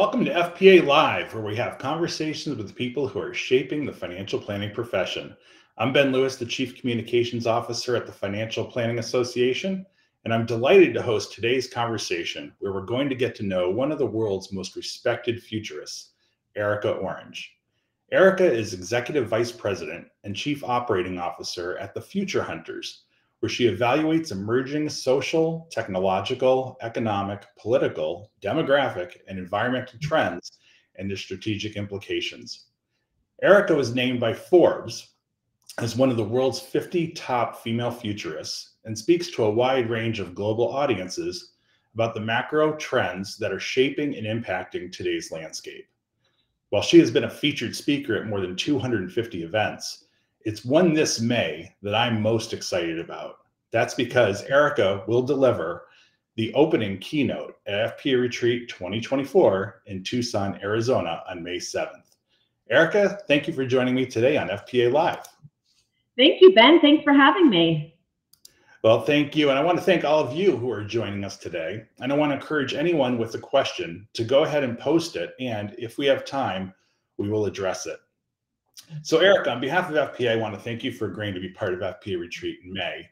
Welcome to FPA Live, where we have conversations with people who are shaping the financial planning profession. I'm Ben Lewis, the Chief Communications Officer at the Financial Planning Association, and I'm delighted to host today's conversation where we're going to get to know one of the world's most respected futurists, Erica Orange. Erica is Executive Vice President and Chief Operating Officer at the Future Hunters, where she evaluates emerging social, technological, economic, political, demographic, and environmental trends and their strategic implications. Erica was named by Forbes as one of the world's 50 top female futurists and speaks to a wide range of global audiences about the macro trends that are shaping and impacting today's landscape. While she has been a featured speaker at more than 250 events, it's one this May that I'm most excited about. That's because Erica will deliver the opening keynote at FPA Retreat 2024 in Tucson, Arizona on May 7th. Erica, thank you for joining me today on FPA Live. Thank you, Ben. Thanks for having me. Well, thank you. And I want to thank all of you who are joining us today. And I want to encourage anyone with a question to go ahead and post it. And if we have time, we will address it. So Erica, on behalf of FPA, I want to thank you for agreeing to be part of FPA Retreat in May.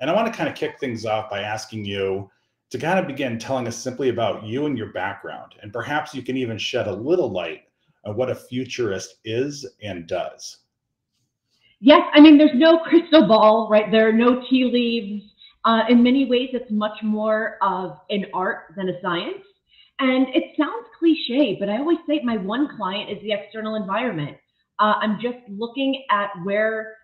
And I want to kind of kick things off by asking you to kind of begin telling us simply about you and your background. And perhaps you can even shed a little light on what a futurist is and does. Yes, I mean, there's no crystal ball, right? There are no tea leaves. In many ways, it's much more of an art than a science. And it sounds cliche, but I always say my one client is the external environment. I'm just looking at where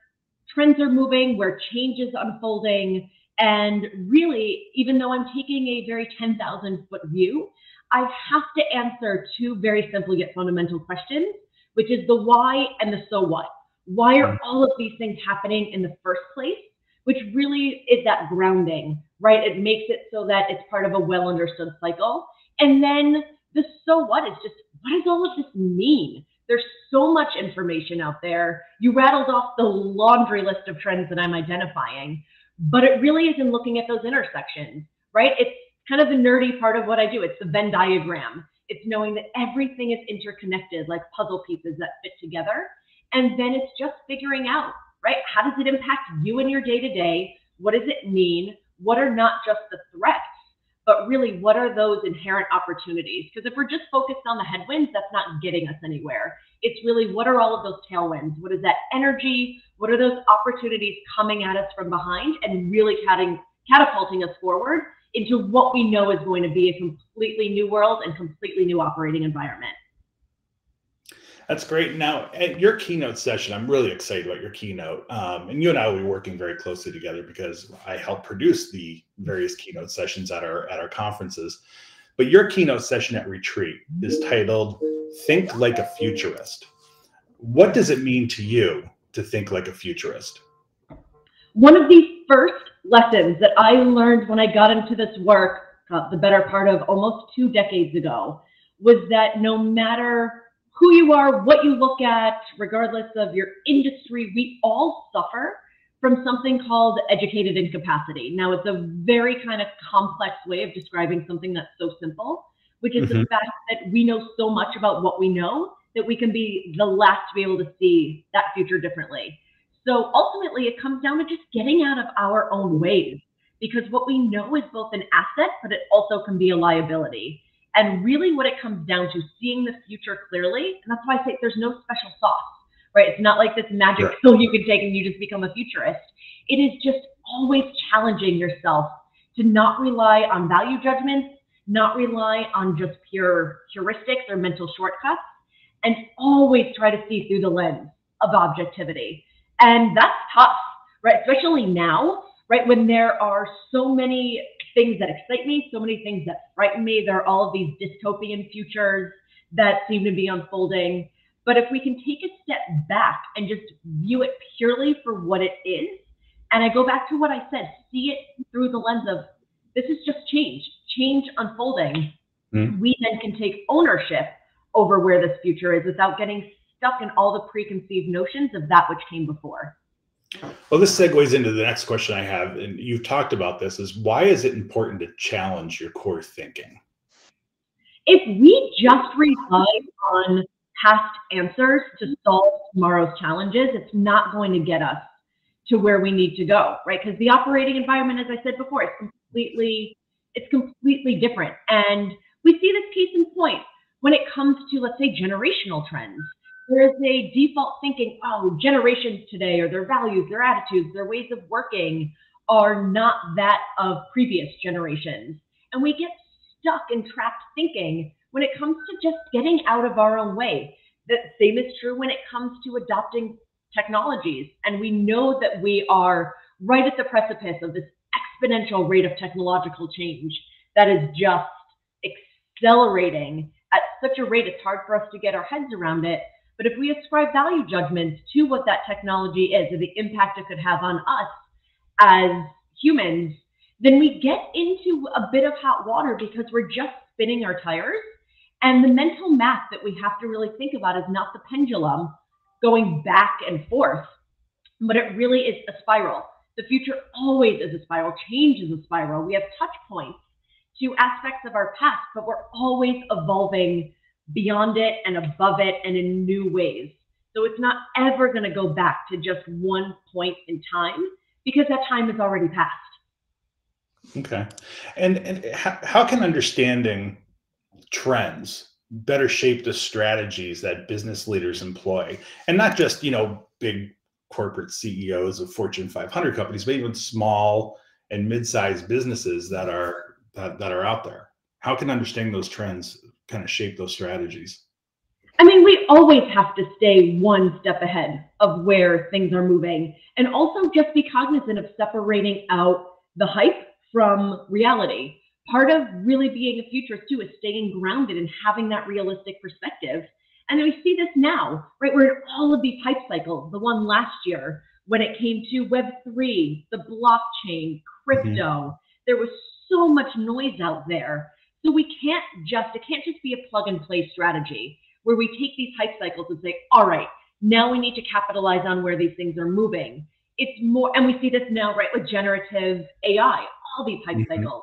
trends are moving, where change is unfolding. And really, even though I'm taking a very 10,000-foot view, I have to answer two very simple yet fundamental questions, which is the why and the so what. Why are all of these things happening in the first place? Which really is that grounding, right? It makes it so that it's part of a well-understood cycle. And then the so what is just, what does all of this mean? There's so much information out there. You rattled off the laundry list of trends that I'm identifying, but it really is in looking at those intersections, right? It's kind of the nerdy part of what I do. It's the Venn diagram. It's knowing that everything is interconnected like puzzle pieces that fit together. And then it's just figuring out, right? How does it impact you in your day-to-day? What does it mean? What are not just the threats, but really what are those inherent opportunities? Because if we're just focused on the headwinds, that's not getting us anywhere. It's really, what are all of those tailwinds? What is that energy? What are those opportunities coming at us from behind and really catapulting us forward into what we know is going to be a completely new world and completely new operating environment? That's great. Now, at your keynote session, I'm really excited about your keynote. And you and I will be working very closely together because I help produce the various keynote sessions at our conferences. But your keynote session at Retreat is titled, Think Like a Futurist. What does it mean to you to think like a futurist? One of the first lessons that I learned when I got into this work, the better part of almost 2 decades ago, was that no matter who you are, what you look at, regardless of your industry, we all suffer from something called educated incapacity. Now, it's a very kind of complex way of describing something that's so simple, which is the fact that we know so much about what we know that we can be the last to be able to see that future differently. So ultimately, it comes down to just getting out of our own ways, because what we know is both an asset, but it also can be a liability. And really what it comes down to, seeing the future clearly, and that's why I say there's no special sauce, right? It's not like this magic pill you can take and you just become a futurist. It is just always challenging yourself to not rely on value judgments, not rely on just pure heuristics or mental shortcuts, and always try to see through the lens of objectivity. And that's tough, right? Especially now, right? When there are so many things that excite me, so many things that frighten me. There are all of these dystopian futures that seem to be unfolding. But if we can take a step back and just view it purely for what it is, and I go back to what I said, see it through the lens of, this is just change unfolding. We then can take ownership over where this future is without getting stuck in all the preconceived notions of that which came before. Well, this segues into the next question I have, and you've talked about this, is why is it important to challenge your core thinking? If we just rely on past answers to solve tomorrow's challenges, it's not going to get us to where we need to go, right? Because the operating environment, as I said before, it's completely different. And we see this case in point when it comes to, let's say, generational trends. There is a default thinking, oh, generations today, or their values, their attitudes, their ways of working are not that of previous generations. And we get stuck in trapped thinking when it comes to just getting out of our own way. The same is true when it comes to adopting technologies. And we know that we are right at the precipice of this exponential rate of technological change that is just accelerating at such a rate, it's hard for us to get our heads around it. But if we ascribe value judgments to what that technology is and the impact it could have on us as humans, then we get into a bit of hot water because we're just spinning our tires. And the mental math that we have to really think about is not the pendulum going back and forth, but it really is a spiral. The future always is a spiral. Change is a spiral. We have touch points to aspects of our past, but we're always evolving beyond it and above it and in new ways. So it's not ever going to go back to just one point in time because that time is already past. Okay. And how can understanding trends better shape the strategies that business leaders employ? And not just, big corporate CEOs of Fortune 500 companies, but even small and mid-sized businesses that are out there. How can understanding those trends kind of shape those strategies? I mean, we always have to stay one step ahead of where things are moving, and also just be cognizant of separating out the hype from reality. Part of really being a futurist too is staying grounded and having that realistic perspective. And we see this now, right? We're in all of these hype cycles. The one last year when it came to Web3, the blockchain, crypto, there was so much noise out there. So it can't just be a plug and play strategy where we take these hype cycles and say, all right, now we need to capitalize on where these things are moving. It's more, and we see this now, right, with generative AI, all these hype cycles.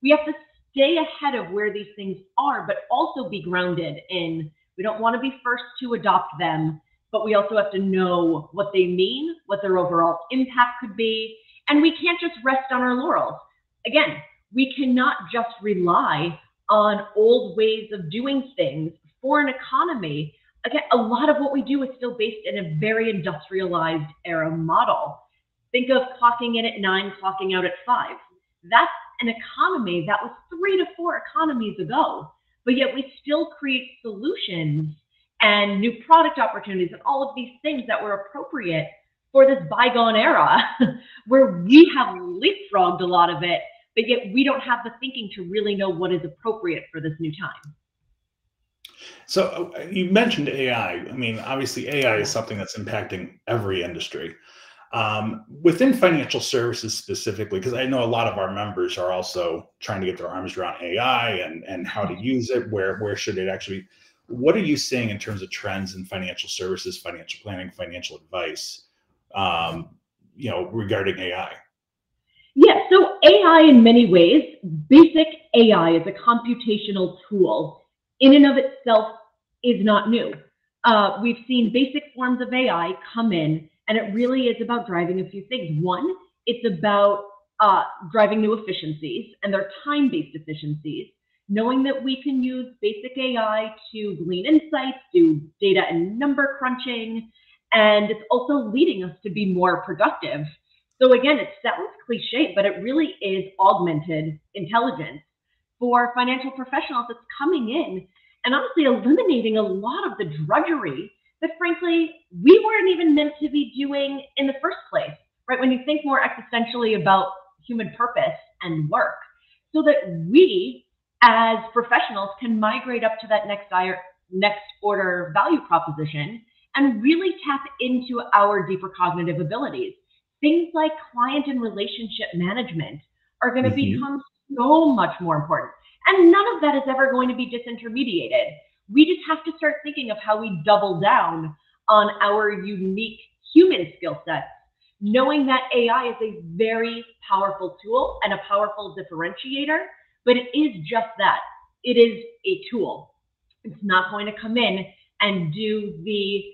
We have to stay ahead of where these things are, but also be grounded in, we don't want to be first to adopt them, but we also have to know what they mean, what their overall impact could be, and we can't just rest on our laurels. Again, we cannot just rely on old ways of doing things for an economy. Again, a lot of what we do is still based in a very industrialized era model. Think of clocking in at 9, clocking out at 5. That's an economy that was 3 to 4 economies ago, but yet we still create solutions and new product opportunities and all of these things that were appropriate for this bygone era where we have leapfrogged a lot of it, but yet we don't have the thinking to really know what is appropriate for this new time. So you mentioned AI. I mean, obviously AI is something that's impacting every industry. Within financial services specifically, because I know a lot of our members are also trying to get their arms around AI and how to use it, where should it actually, what are you seeing in terms of trends in financial services, financial planning, financial advice, regarding AI? Yeah, so AI in many ways, basic AI is a computational tool in and of itself is not new. We've seen basic forms of AI come in, and it really is about driving a few things. One, it's about driving new efficiencies, and they're time-based efficiencies, knowing that we can use basic AI to glean insights, do data and number crunching, and it's also leading us to be more productive. So again, it sounds cliche, but it really is augmented intelligence. For financial professionals, it's coming in and honestly eliminating a lot of the drudgery that frankly, we weren't even meant to be doing in the first place, right? When you think more existentially about human purpose and work, so that we as professionals can migrate up to that next order value proposition and really tap into our deeper cognitive abilities. Things like client and relationship management are going to become so much more important. And none of that is ever going to be disintermediated. We just have to start thinking of how we double down on our unique human skill sets, knowing that AI is a very powerful tool and a powerful differentiator, but it is just that. it is a tool. It's not going to come in and do the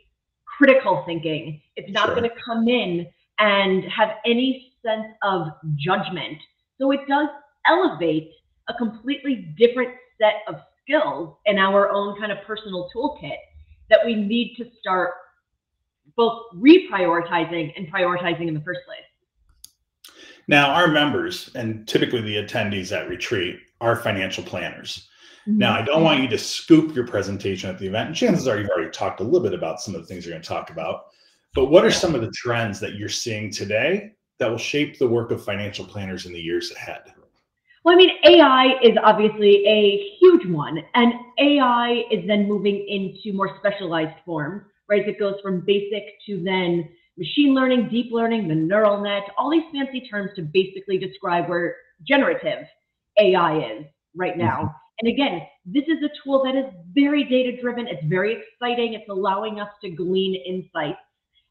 critical thinking. It's not Sure. going to come in and have any sense of judgment. So it does elevate a completely different set of skills in our own kind of personal toolkit that we need to start both reprioritizing and prioritizing in the first place. Now, our members and typically the attendees at retreat are financial planners. Now, I don't want you to scoop your presentation at the event. And chances are you've already talked a little bit about some of the things you're going to talk about. But what are some of the trends that you're seeing today that will shape the work of financial planners in the years ahead? Well, I mean, AI is obviously a huge one, and AI is then moving into more specialized forms, right? It goes from basic to then machine learning, deep learning, the neural net, all these fancy terms to basically describe where generative AI is right now. And again, this is a tool that is very data driven. It's very exciting. It's allowing us to glean insights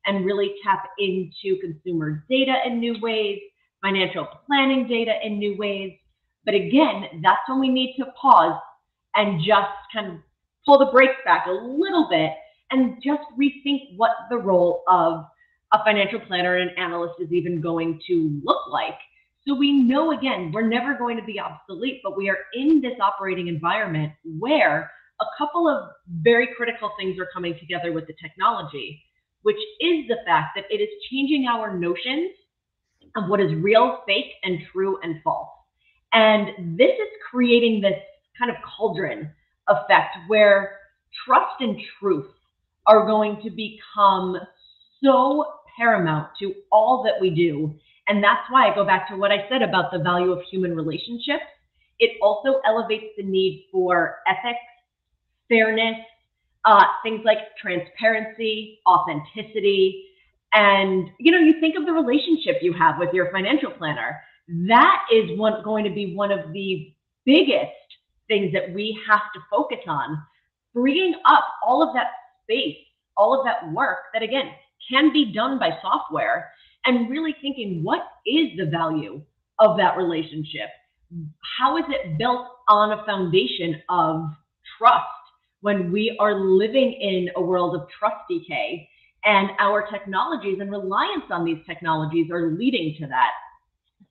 and really tap into consumer data in new ways, financial planning data in new ways. But again, that's when we need to pause and just kind of pull the brakes back a little bit and just rethink what the role of a financial planner and analyst is even going to look like. So we know, again, we're never going to be obsolete, but we are in this operating environment where a couple of very critical things are coming together with the technology, which is the fact that it is changing our notions of what is real, fake, and true and false. And this is creating this kind of cauldron effect where trust and truth are going to become so paramount to all that we do. And that's why I go back to what I said about the value of human relationships. It also elevates the need for ethics, fairness, things like transparency, authenticity. And, you think of the relationship you have with your financial planner. That is going to be one of the biggest things that we have to focus on, freeing up all of that space, all of that work that, again, can be done by software, and really thinking, what is the value of that relationship? How is it built on a foundation of trust when we are living in a world of trust decay, and our technologies and reliance on these technologies are leading to that?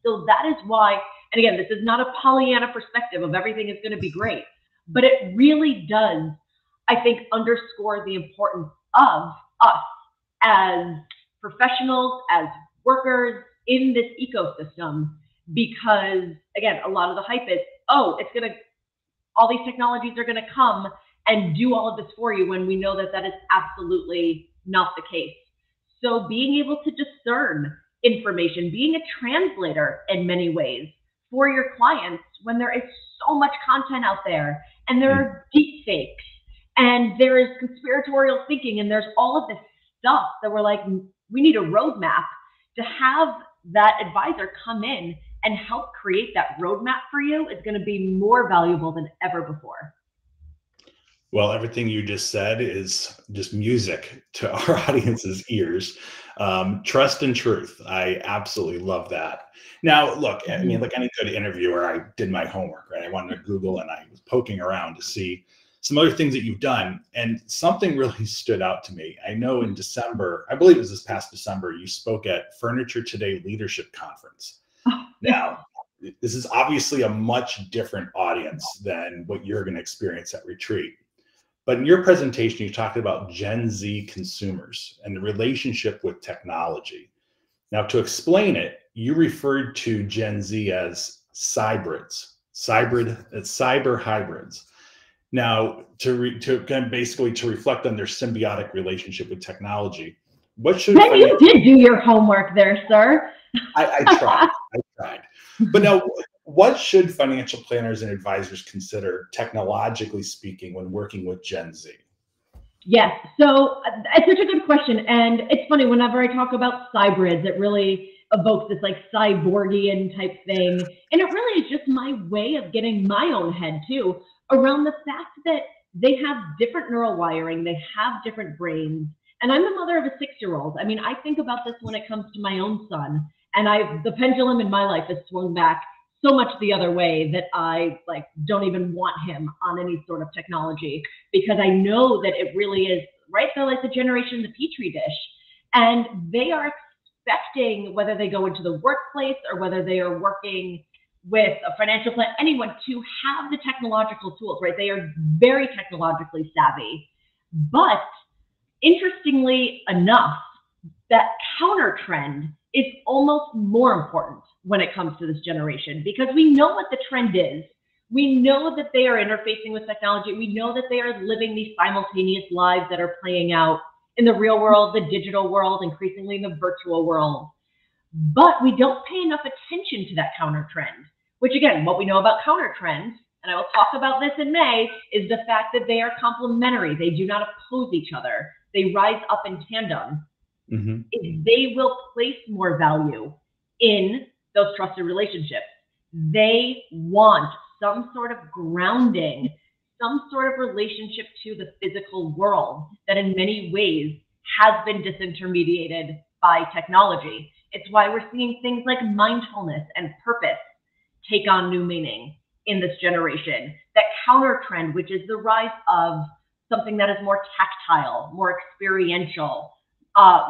So that is why, and again, this is not a Pollyanna perspective of everything is going to be great, but it really does, I think, underscore the importance of us as professionals, as workers in this ecosystem, because again, a lot of the hype is, oh, all these technologies are going to come and do all of this for you, when we know that that is absolutely not the case. So being able to discern information, being a translator in many ways for your clients when there is so much content out there, and there are deep fakes, and there is conspiratorial thinking, and there's all of this stuff that we're like, we need a roadmap. To have that advisor come in and help create that roadmap for you is going to be more valuable than ever before. Well, everything you just said is just music to our audience's ears. Trust and truth. I absolutely love that. Now, look, I mean, like any good interviewer, I did my homework, right? I wanted to Google, and I was poking around to see some other things that you've done. And something really stood out to me. I know in December, I believe it was this past December, you spoke at Furniture Today Leadership Conference. Now, this is obviously a much different audience than what you're going to experience at retreat. But in your presentation, you talked about Gen Z consumers and the relationship with technology. Now, to explain it, you referred to Gen Z as cyber hybrids. Now, to reflect on their symbiotic relationship with technology, what should you did do your homework there, sir. I tried. But now, what should financial planners and advisors consider, technologically speaking, when working with Gen Z? Yes, so it's such a good question. And it's funny, whenever I talk about cybrids, it really evokes this like cyborgian type thing. And it really is just my way of getting my own head too around the fact that they have different neural wiring, they have different brains. And I'm the mother of a 6-year-old. I mean, I think about this when it comes to my own son, and the pendulum in my life has swung back so much the other way that I like don't even want him on any sort of technology, because I know that it really is, right? They're like the generation in the petri dish, and they are expecting, whether they go into the workplace or whether they are working with a financial plan, anyone, to have the technological tools, right? They are very technologically savvy. But interestingly enough, that counter trend is almost more important when it comes to this generation, because we know what the trend is. We know that they are interfacing with technology. We know that they are living these simultaneous lives that are playing out in the real world, the digital world, increasingly in the virtual world. But we don't pay enough attention to that counter trend, which again, what we know about counter trends, and I will talk about this in May, is the fact that they are complementary. They do not oppose each other. They rise up in tandem. Is they will place more value in those trusted relationships. They want some sort of grounding, some sort of relationship to the physical world that in many ways has been disintermediated by technology. It's why we're seeing things like mindfulness and purpose take on new meaning in this generation. That counter trend, which is the rise of something that is more tactile, more experiential,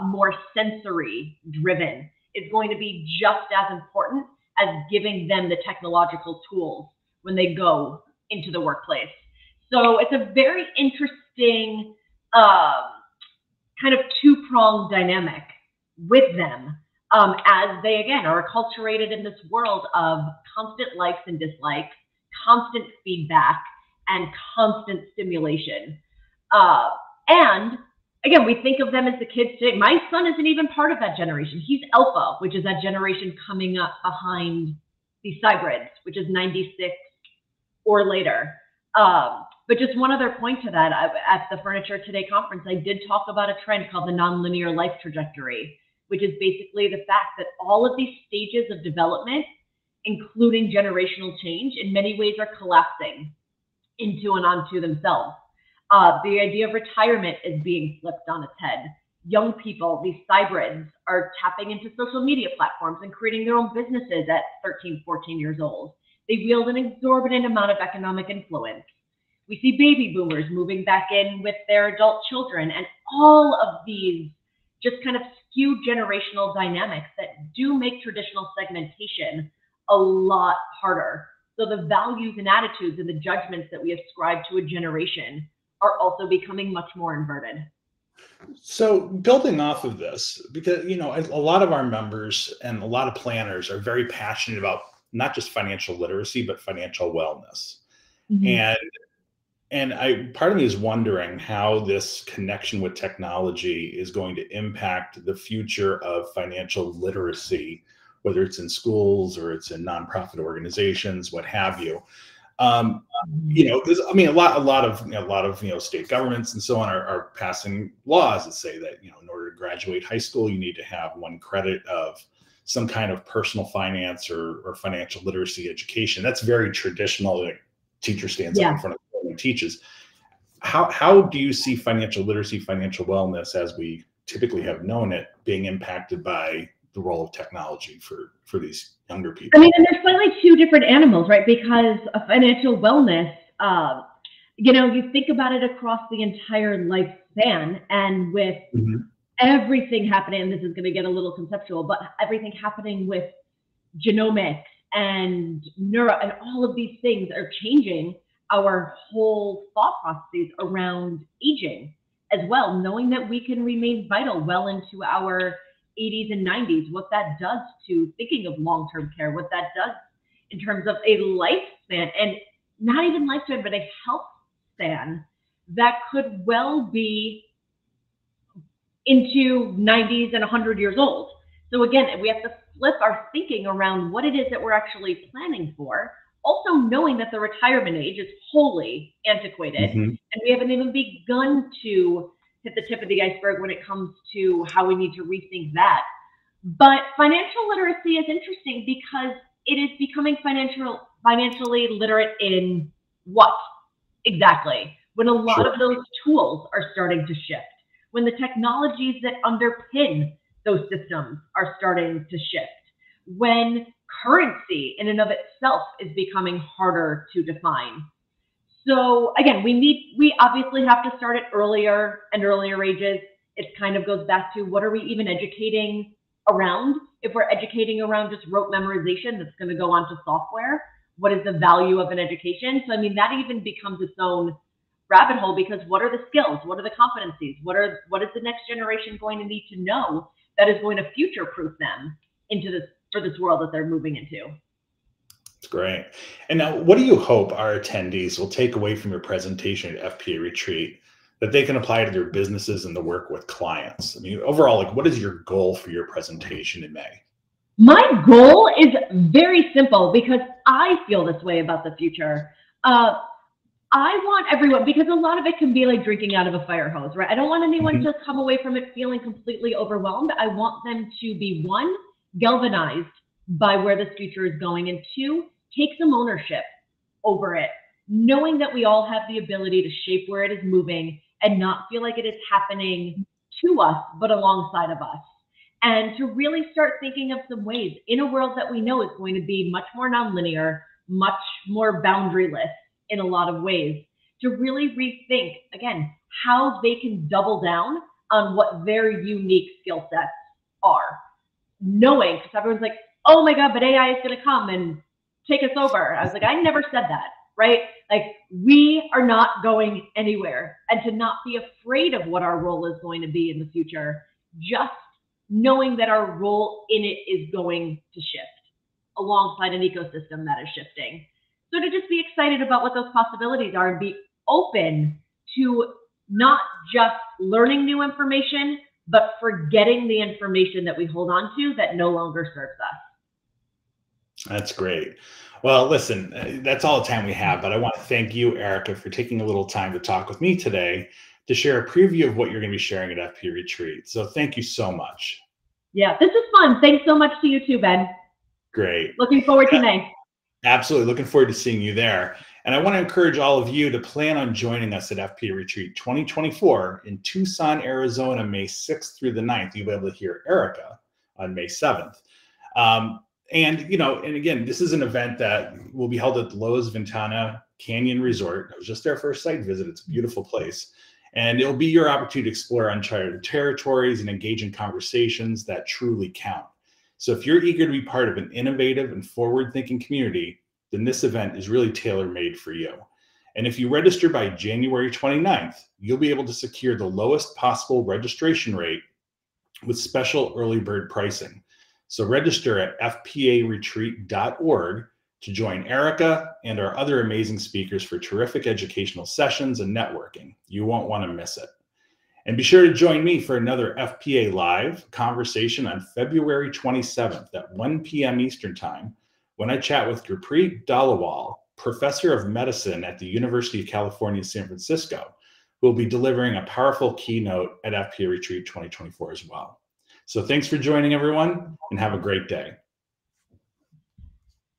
more sensory driven, is going to be just as important as giving them the technological tools when they go into the workplace. So it's a very interesting kind of two-pronged dynamic with them, as they, again, are acculturated in this world of constant likes and dislikes, constant feedback, and constant stimulation. And again, we think of them as the kids today. My son isn't even part of that generation. He's Alpha, which is that generation coming up behind the hybrids, which is 96 or later. But just one other point to that, at the Furniture Today conference, I did talk about a trend called the nonlinear life trajectory, which is basically the fact that all of these stages of development, including generational change, in many ways are collapsing into and onto themselves. The idea of retirement is being flipped on its head. Young people, these hybrids, are tapping into social media platforms and creating their own businesses at 13, 14 years old. They wield an exorbitant amount of economic influence. We see baby boomers moving back in with their adult children, and all of these just kind of skewed generational dynamics that do make traditional segmentation a lot harder. So the values and attitudes and the judgments that we ascribe to a generation are also becoming much more inverted. So building off of this, because, you know, a lot of our members and a lot of planners are very passionate about not just financial literacy, but financial wellness. And part of me is wondering how this connection with technology is going to impact the future of financial literacy, whether it's in schools or it's in nonprofit organizations, what have you. You know, because I mean, a lot of state governments and so on are passing laws that say that, you know, in order to graduate high school, you need to have 1 credit of some kind of personal finance or financial literacy education. That's very traditional. Like, teacher stands up in front of the and teaches. How do you see financial literacy, financial wellness, as we typically have known it, being impacted by the role of technology for these younger people? I mean, and there's slightly two different animals, right? Because a financial wellness, you know, you think about it across the entire lifespan, and with everything happening, and this is going to get a little conceptual, but everything happening with genomics and neuro and all of these things are changing our whole thought processes around aging as well, knowing that we can remain vital well into our 80s and 90s, what that does to thinking of long-term care, what that does in terms of a lifespan, and not even lifespan, but a health span that could well be into 90s and 100 years old. So again, we have to flip our thinking around what it is that we're actually planning for, also knowing that the retirement age is wholly antiquated, and we haven't even begun to hit the tip of the iceberg when it comes to how we need to rethink that. But financial literacy is interesting because it is becoming financially literate in what exactly? When a lot of those tools are starting to shift, when the technologies that underpin those systems are starting to shift, when currency in and of itself is becoming harder to define. So again, we obviously have to start at earlier and earlier ages. It kind of goes back to, what are we even educating around? If we're educating around just rote memorization that's going to go onto software, what is the value of an education? So I mean, that even becomes its own rabbit hole, because what are the skills? What are the competencies? What is the next generation going to need to know that is going to future-proof them into this world that they're moving into? It's great. And now, what do you hope our attendees will take away from your presentation at FPA Retreat that they can apply to their businesses and the work with clients? I mean, overall, like, what is your goal for your presentation in May? My goal is very simple, because I feel this way about the future. I want everyone, because a lot of it can be like drinking out of a fire hose, right? I don't want anyone to come away from it feeling completely overwhelmed. I want them to be, one, galvanized by where this future is going, and two, take some ownership over it, knowing that we all have the ability to shape where it is moving and not feel like it is happening to us, but alongside of us. And to really start thinking of some ways in a world that we know is going to be much more nonlinear, much more boundaryless in a lot of ways, to really rethink, again, how they can double down on what their unique skill sets are. Knowing, because everyone's like, oh my God, but AI is going to come and take us over. I was like, I never said that, right? Like, we are not going anywhere. And to not be afraid of what our role is going to be in the future, just knowing that our role in it is going to shift alongside an ecosystem that is shifting. So to just be excited about what those possibilities are and be open to not just learning new information, but forgetting the information that we hold on to that no longer serves us. That's great. Well, listen, that's all the time we have, but I want to thank you, Erica, for taking a little time to talk with me today to share a preview of what you're going to be sharing at FPA Retreat. So thank you so much. Yeah, this is fun. Thanks so much to you too, Ben. Great. Looking forward to May. Absolutely. Looking forward to seeing you there. And I want to encourage all of you to plan on joining us at FPA Retreat 2024 in Tucson, Arizona, May 6th through the 9th. You'll be able to hear Erica on May 7th. And, you know, and again, this is an event that will be held at the Los Ventana Canyon Resort. I was just there for a site visit. It's a beautiful place. And it'll be your opportunity to explore uncharted territories and engage in conversations that truly count. So if you're eager to be part of an innovative and forward-thinking community, then this event is really tailor-made for you. And if you register by January 29th, you'll be able to secure the lowest possible registration rate with special early bird pricing. So register at fparetreat.org to join Erica and our other amazing speakers for terrific educational sessions and networking. You won't want to miss it. And be sure to join me for another FPA Live conversation on February 27th at 1 p.m. Eastern Time, when I chat with Gurpreet Dalawal, professor of medicine at the University of California, San Francisco, who will be delivering a powerful keynote at FPA Retreat 2024 as well. So thanks for joining, everyone, and have a great day.